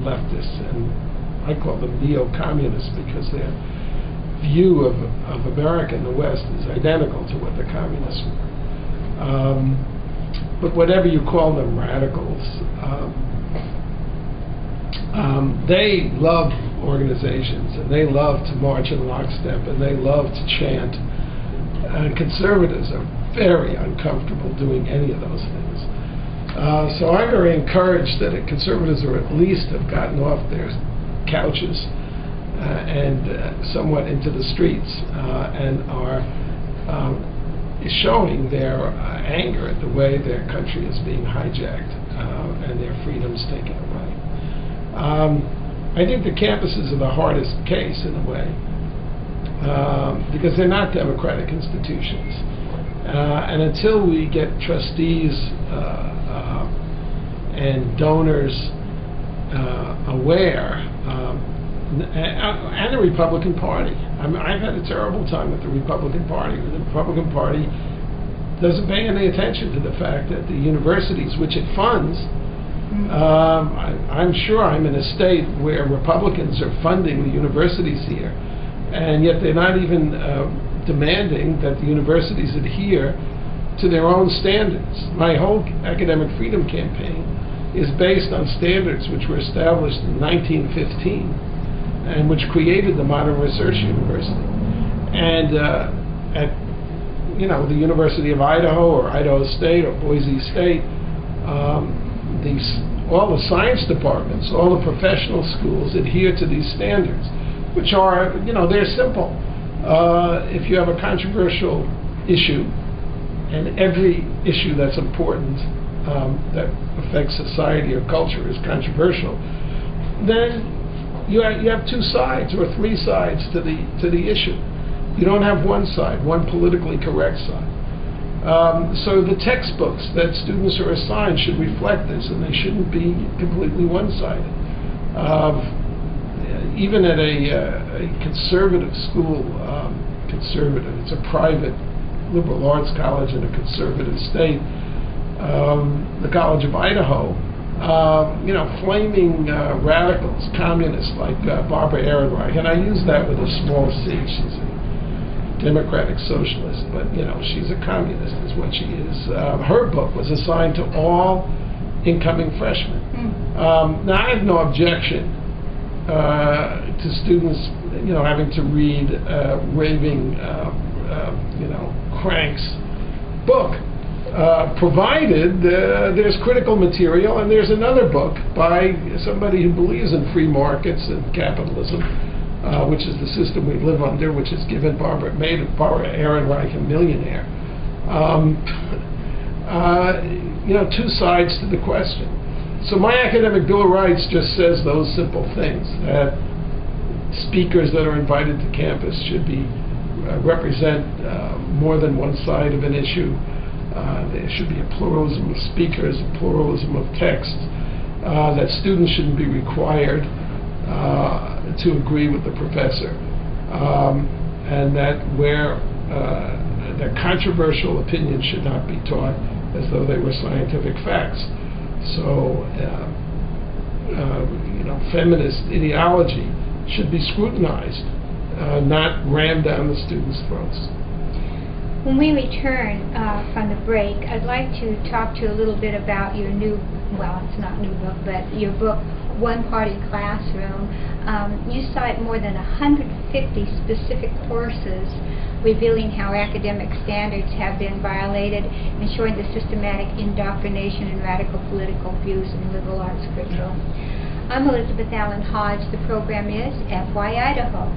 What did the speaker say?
leftists, and I call them neo-communists because their view of America in the West is identical to what the communists were. But whatever you call them, radicals, they love organizations, and they love to march in lockstep, and they love to chant. And conservatives are very uncomfortable doing any of those things. So I'm very encouraged that conservatives are at least have gotten off their couches and somewhat into the streets and are showing their anger at the way their country is being hijacked and their freedoms taken away. I think the campuses are the hardest case in a way because they're not democratic institutions. And until we get trustees and donors aware, and the Republican Party. I've had a terrible time with the Republican Party. The Republican Party doesn't pay any attention to the fact that the universities, which it funds, I'm sure I'm in a state where Republicans are funding the universities here, and yet they're not even demanding that the universities adhere to their own standards. My whole academic freedom campaign is based on standards which were established in 1915 and which created the modern research university. And at the University of Idaho or Idaho State or Boise State, all the science departments, all the professional schools adhere to these standards, which are, they're simple. If you have a controversial issue, and every issue that's important that affects society or culture is controversial, then you have two sides or three sides to the issue. You don't have one side, one politically correct side. So the textbooks that students are assigned should reflect this, and they shouldn't be completely one-sided. Even at a conservative school, it's a private liberal arts college in a conservative state, the College of Idaho, flaming radicals, communists like Barbara Ehrenreich, and I use that with a small c. She's a democratic socialist, but she's a communist is what she is. Her book was assigned to all incoming freshmen. Now I have no objection to students having to read raving cranks book, provided there's critical material, and there's another book by somebody who believes in free markets and capitalism, which is the system we live under, which has given Barbara Ehrenreich a millionaire. Two sides to the question. So my academic Bill of Rights just says those simple things, that speakers that are invited to campus should be represent more than one side of an issue. There should be a pluralism of speakers, a pluralism of texts, that students shouldn't be required to agree with the professor, and that that controversial opinions should not be taught as though they were scientific facts. So, feminist ideology should be scrutinized, not rammed down the students' throats. When we return from the break, I'd like to talk to you a little bit about your new, well, it's not new book, but your book, One Party Classroom. You cite more than 150 specific courses revealing how academic standards have been violated and showing the systematic indoctrination in radical political views in liberal arts curriculum. I'm Elizabeth Allan Hodge. The program is FYIdaho.